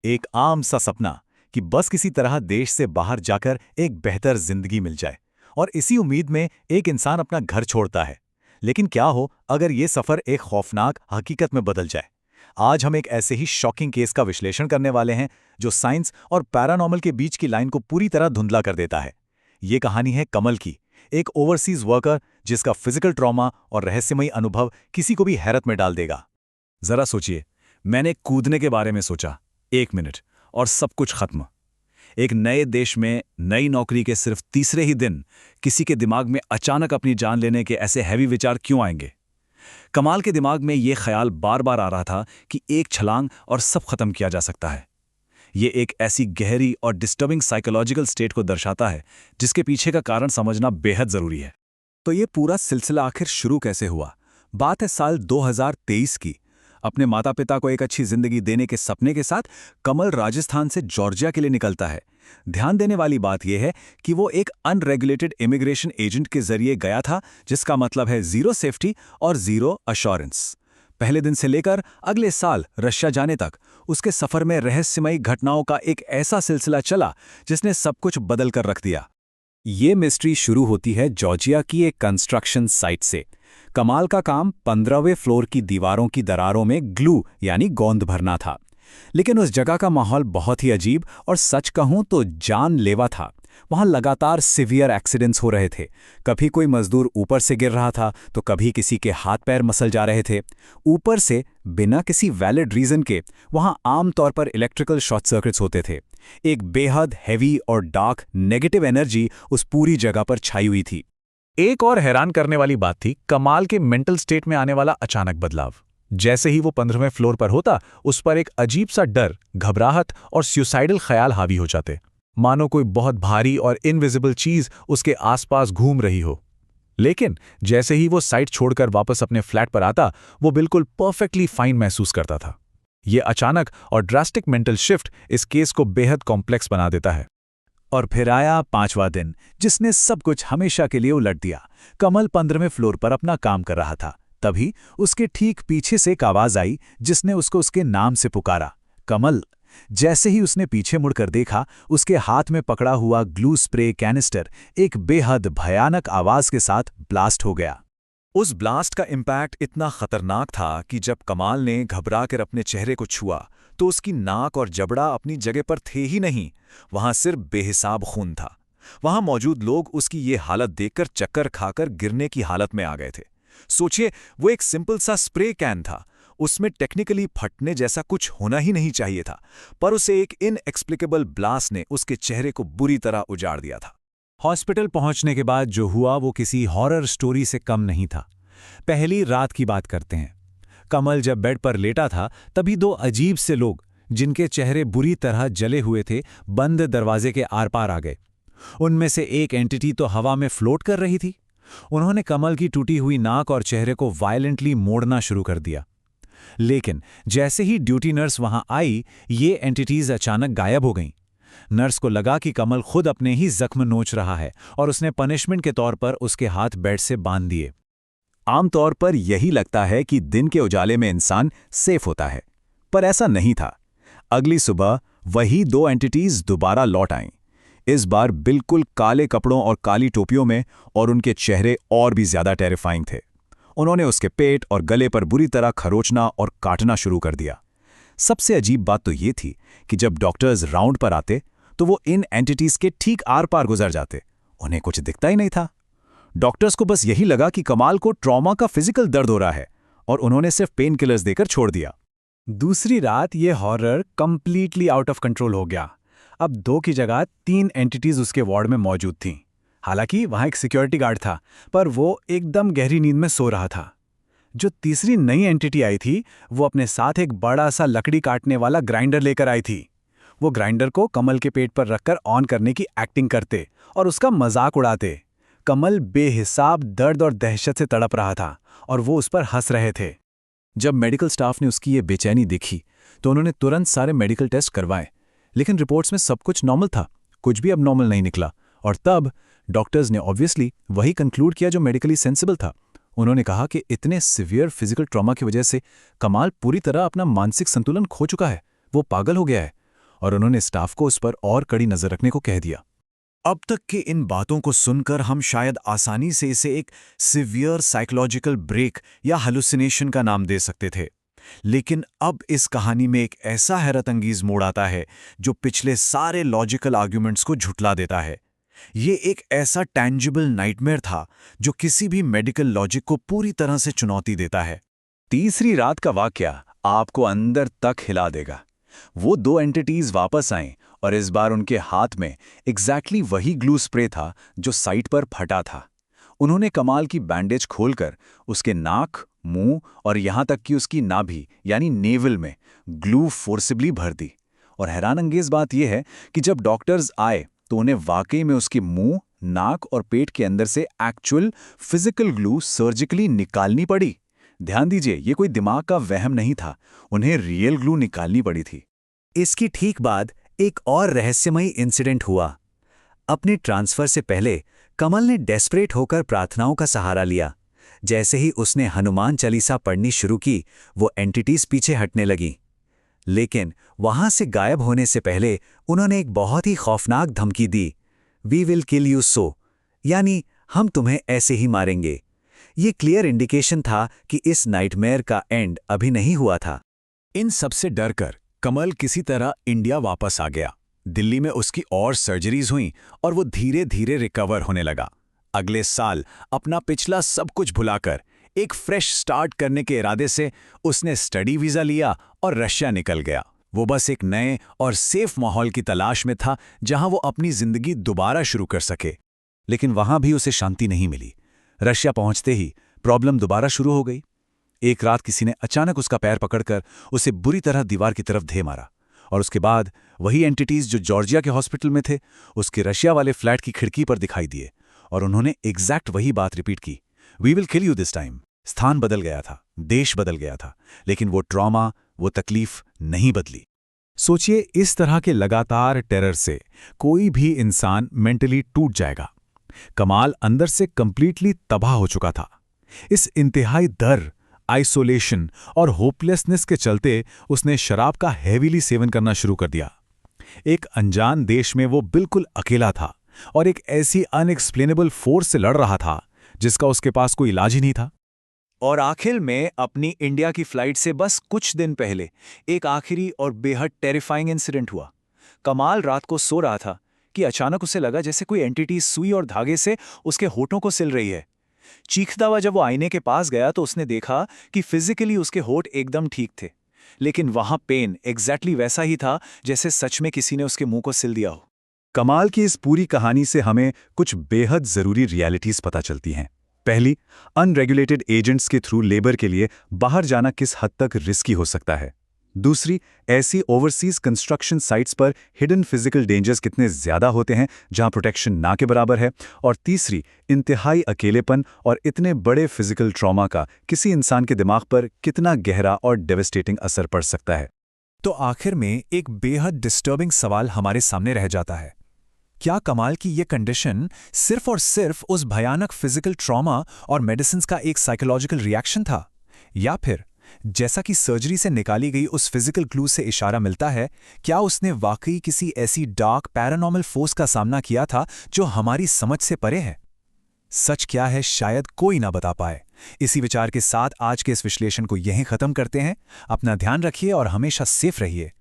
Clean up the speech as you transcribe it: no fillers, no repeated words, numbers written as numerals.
एक आम सा सपना कि बस किसी तरह देश से बाहर जाकर एक बेहतर जिंदगी मिल जाए। और इसी उम्मीद में एक इंसान अपना घर छोड़ता है। लेकिन क्या हो अगर ये सफर एक खौफनाक हकीकत में बदल जाए। आज हम एक ऐसे ही शॉकिंग केस का विश्लेषण करने वाले हैं जो साइंस और पैरानॉर्मल के बीच की लाइन को पूरी तरह धुंधला कर देता है। ये कहानी है कमल की, एक ओवरसीज वर्कर जिसका फिजिकल ट्रॉमा और रहस्यमयी अनुभव किसी को भी हैरत में डाल देगा। जरा सोचिए, मैंने कूदने के बारे में सोचा 1 मिनट और सब कुछ खत्म। एक नए देश में नई नौकरी के सिर्फ तीसरे ही दिन किसी के दिमाग में अचानक अपनी जान लेने के ऐसे हैवी विचार क्यों आएंगे? कमाल के दिमाग में यह ख्याल बार बार आ रहा था कि एक छलांग और सब खत्म किया जा सकता है। ये एक ऐसी गहरी और डिस्टर्बिंग साइकोलॉजिकल स्टेट को दर्शाता है जिसके पीछे का कारण समझना बेहद जरूरी है। तो ये पूरा सिलसिला आखिर शुरू कैसे हुआ? बात है साल 2023 की। अपने माता पिता को एक अच्छी जिंदगी देने के सपने के साथ कमल राजस्थान से जॉर्जिया के लिए निकलता है। ध्यान देने वाली बात यह है कि वो एक अनरेगुलेटेड इमिग्रेशन एजेंट के जरिए गया था, जिसका मतलब है जीरो सेफ्टी और जीरो अश्योरेंस। पहले दिन से लेकर अगले साल रशिया जाने तक उसके सफर में रहस्यमयी घटनाओं का एक ऐसा सिलसिला चला जिसने सब कुछ बदल कर रख दिया। ये मिस्ट्री शुरू होती है जॉर्जिया की एक कंस्ट्रक्शन साइट से। कमाल का काम 15वें फ्लोर की दीवारों की दरारों में ग्लू यानी गोंद भरना था। लेकिन उस जगह का माहौल बहुत ही अजीब और सच कहूं तो जानलेवा था। वहां लगातार सिवियर एक्सीडेंट्स हो रहे थे। कभी कोई मजदूर ऊपर से गिर रहा था तो कभी किसी के हाथ पैर मसल जा रहे थे। ऊपर से बिना किसी वैलिड रीजन के वहां आमतौर पर इलेक्ट्रिकल शॉर्ट सर्किट्स होते थे। एक बेहद हैवी और डार्क नेगेटिव एनर्जी उस पूरी जगह पर छाई हुई थी। एक और हैरान करने वाली बात थी कमाल के मेंटल स्टेट में आने वाला अचानक बदलाव। जैसे ही वो 15वें फ्लोर पर होता, उस पर एक अजीब सा डर, घबराहट और सुसाइडल ख्याल हावी हो जाते, मानो कोई बहुत भारी और इनविजिबल चीज उसके आसपास घूम रही हो। लेकिन जैसे ही वो साइट छोड़कर वापस अपने फ्लैट पर आता, वो बिल्कुल परफेक्टली फाइन महसूस करता था। ये अचानक और ड्रास्टिक मेंटल शिफ्ट इस केस को बेहद कॉम्प्लेक्स बना देता है। और फिर आया 5वां दिन, जिसने सब कुछ हमेशा के लिए उलट दिया। कमल 15वें फ्लोर पर अपना काम कर रहा था। तभी उसके ठीक पीछे से एक आवाज आई जिसने उसको उसके नाम से पुकारा, कमल। जैसे ही उसने पीछे मुड़कर देखा, उसके हाथ में पकड़ा हुआ ग्लू स्प्रे कैनिस्टर एक बेहद भयानक आवाज के साथ ब्लास्ट हो गया। उस ब्लास्ट का इम्पैक्ट इतना खतरनाक था कि जब कमाल ने घबराकर अपने चेहरे को छुआ तो उसकी नाक और जबड़ा अपनी जगह पर थे ही नहीं, वहां सिर्फ बेहिसाब खून था। वहां मौजूद लोग उसकी ये हालत देखकर चक्कर खाकर गिरने की हालत में आ गए थे। सोचिए, वो एक सिंपल सा स्प्रे कैन था, उसमें टेक्निकली फटने जैसा कुछ होना ही नहीं चाहिए था, पर उसे एक इनएक्सप्लिकेबल ब्लास्ट ने उसके चेहरे को बुरी तरह उजाड़ दिया था। हॉस्पिटल पहुंचने के बाद जो हुआ वो किसी हॉरर स्टोरी से कम नहीं था। पहली रात की बात करते हैं। कमल जब बेड पर लेटा था, तभी दो अजीब से लोग, जिनके चेहरे बुरी तरह जले हुए थे, बंद दरवाजे के आर पार आ गए। उनमें से एक एंटिटी तो हवा में फ्लोट कर रही थी। उन्होंने कमल की टूटी हुई नाक और चेहरे को वायलेंटली मोड़ना शुरू कर दिया। लेकिन जैसे ही ड्यूटी नर्स वहां आई, ये एंटिटीज अचानक गायब हो गईं। नर्स को लगा कि कमल खुद अपने ही जख्म नोच रहा है और उसने पनिशमेंट के तौर पर उसके हाथ बेड से बांध दिए। आमतौर पर यही लगता है कि दिन के उजाले में इंसान सेफ होता है, पर ऐसा नहीं था। अगली सुबह वही दो एंटिटीज दोबारा लौट आईं, इस बार बिल्कुल काले कपड़ों और काली टोपियों में, और उनके चेहरे और भी ज्यादा टेरिफाइंग थे। उन्होंने उसके पेट और गले पर बुरी तरह खरोचना और काटना शुरू कर दिया। सबसे अजीब बात तो ये थी कि जब डॉक्टर्स राउंड पर आते तो वो इन एंटिटीज के ठीक आर पार गुजर जाते। उन्हें कुछ दिखता ही नहीं था। डॉक्टर्स को बस यही लगा कि कमाल को ट्रॉमा का फिजिकल दर्द हो रहा है, और उन्होंने सिर्फ पेन किलर्स देकर छोड़ दिया। दूसरी रात ये horror completely out of control हो गया। अब 2 की जगह 3 एंटिटीज उसके वार्ड में मौजूद थीं। हालांकि वहां एक सिक्योरिटी गार्ड था, पर वो एकदम गहरी नींद में सो रहा था। जो तीसरी नई एंटिटी आई थी, वो अपने साथ एक बड़ा सा लकड़ी काटने वाला ग्राइंडर लेकर आई थी। वो ग्राइंडर को कमल के पेट पर रखकर ऑन करने की एक्टिंग करते और उसका मजाक उड़ाते। कमल बेहिसाब दर्द और दहशत से तड़प रहा था और वो उस पर हंस रहे थे। जब मेडिकल स्टाफ ने उसकी ये बेचैनी देखी तो उन्होंने तुरंत सारे मेडिकल टेस्ट करवाए, लेकिन रिपोर्ट्स में सब कुछ नॉर्मल था, कुछ भी अबनॉर्मल नहीं निकला। और तब डॉक्टर्स ने ऑब्वियसली वही कंक्लूड किया जो मेडिकली सेंसिबल था। उन्होंने कहा कि इतने सिवियर फिजिकल ट्रॉमा की वजह से कमाल पूरी तरह अपना मानसिक संतुलन खो चुका है, वो पागल हो गया है और उन्होंने स्टाफ को उस पर और कड़ी नजर रखने को कह दिया। अब तक के इन बातों को सुनकर हम शायद आसानी से इसे एक सिवियर साइकोलॉजिकल ब्रेक या हेलुसिनेशन का नाम दे सकते थे, लेकिन अब इस कहानी में एक ऐसा हैरतअंगेज मोड़ आता है जो पिछले सारे लॉजिकल आर्ग्यूमेंट्स को झुठला देता है। ये एक ऐसा टैंजिबल नाइटमेयर था जो किसी भी मेडिकल लॉजिक को पूरी तरह से चुनौती देता है। तीसरी रात का वाकया आपको अंदर तक हिला देगा। वो दो एंटिटीज वापस आएं और इस बार उनके हाथ में एग्जैक्टली वही ग्लू स्प्रे था जो साइट पर फटा था। उन्होंने कमाल की बैंडेज खोलकर उसके नाक, मुंह और यहां तक कि उसकी नाभि यानी नेवल में ग्लू फोर्सिबली भर दी। और हैरानअंगेज बात यह है कि जब डॉक्टर्स आए तो उन्हें वाकई में उसके मुंह, नाक और पेट के अंदर से एक्चुअल फिजिकल ग्लू सर्जिकली निकालनी पड़ी। ध्यान दीजिए, ये कोई दिमाग का वहम नहीं था, उन्हें रियल ग्लू निकालनी पड़ी थी। इसकी ठीक बाद एक और रहस्यमयी इंसिडेंट हुआ। अपने ट्रांसफर से पहले कमल ने डेस्परेट होकर प्रार्थनाओं का सहारा लिया। जैसे ही उसने हनुमान चालीसा पढ़नी शुरू की, वो एंटिटीज पीछे हटने लगीं। लेकिन वहां से गायब होने से पहले उन्होंने एक बहुत ही खौफनाक धमकी दी, we will kill you so, यानी हम तुम्हें ऐसे ही मारेंगे। ये क्लियर इंडिकेशन था कि इस नाइटमेयर का एंड अभी नहीं हुआ था। इन सबसे डरकर कमल किसी तरह इंडिया वापस आ गया। दिल्ली में उसकी और सर्जरीज हुईं और वो धीरे धीरे रिकवर होने लगा। अगले साल अपना पिछला सब कुछ भुलाकर एक फ्रेश स्टार्ट करने के इरादे से उसने स्टडी वीज़ा लिया और रशिया निकल गया। वो बस एक नए और सेफ माहौल की तलाश में था जहां वो अपनी जिंदगी दोबारा शुरू कर सके। लेकिन वहां भी उसे शांति नहीं मिली। रशिया पहुंचते ही प्रॉब्लम दोबारा शुरू हो गई। एक रात किसी ने अचानक उसका पैर पकड़कर उसे बुरी तरह दीवार की तरफ धे मारा और उसके बाद वही एंटिटीज जो जॉर्जिया के हॉस्पिटल में थे उसके रशिया वाले फ्लैट की खिड़की पर दिखाई दिए और उन्होंने एग्जैक्ट वही बात रिपीट की, we will kill you this time. स्थान बदल गया था, देश बदल गया था, लेकिन वो ट्रॉमा, वो तकलीफ नहीं बदली। सोचिए, इस तरह के लगातार टेरर से कोई भी इंसान मेंटली टूट जाएगा। कमाल अंदर से कंप्लीटली तबाह हो चुका था। इस इंतहाई डर, आइसोलेशन और होपलेसनेस के चलते उसने शराब का हेवीली सेवन करना शुरू कर दिया। एक अनजान देश में वो बिल्कुल अकेला था और एक ऐसी अनएक्सप्लेनेबल फोर्स से लड़ रहा था जिसका उसके पास कोई इलाज ही नहीं था। और आखिर में अपनी इंडिया की फ्लाइट से बस कुछ दिन पहले एक आखिरी और बेहद टेरिफाइंग इंसिडेंट हुआ। कमाल रात को सो रहा था कि अचानक उसे लगा जैसे कोई एंटिटी सुई और धागे से उसके होठों को सिल रही है। चीखता हुआ जब वो आईने के पास गया तो उसने देखा कि फिजिकली उसके होठ एकदम ठीक थे, लेकिन वहां पेन एग्जैक्टली वैसा ही था जैसे सच में किसी ने उसके मुंह को सिल दिया हो। कमाल की इस पूरी कहानी से हमें कुछ बेहद जरूरी रियलिटीज पता चलती हैं। पहली, अनरेगुलेटेड एजेंट्स के थ्रू लेबर के लिए बाहर जाना किस हद तक रिस्की हो सकता है। दूसरी, ऐसी ओवरसीज कंस्ट्रक्शन साइट्स पर हिडन फिजिकल डेंजर्स कितने ज्यादा होते हैं जहां प्रोटेक्शन ना के बराबर है। और तीसरी, इंतहाई अकेलेपन और इतने बड़े फिजिकल ट्रॉमा का किसी इंसान के दिमाग पर कितना गहरा और डेवस्टेटिंग असर पड़ सकता है। तो आखिर में एक बेहद डिस्टर्बिंग सवाल हमारे सामने रह जाता है, क्या कमाल की ये कंडीशन सिर्फ और सिर्फ उस भयानक फिजिकल ट्रॉमा और मेडिसिन का एक साइकोलॉजिकल रिएक्शन था, या फिर जैसा कि सर्जरी से निकाली गई उस फिजिकल क्लू से इशारा मिलता है, क्या उसने वाकई किसी ऐसी डार्क पैरानॉर्मल फोर्स का सामना किया था जो हमारी समझ से परे है? सच क्या है शायद कोई ना बता पाए। इसी विचार के साथ आज के इस विश्लेषण को यहीं खत्म करते हैं। अपना ध्यान रखिए और हमेशा सेफ रहिए।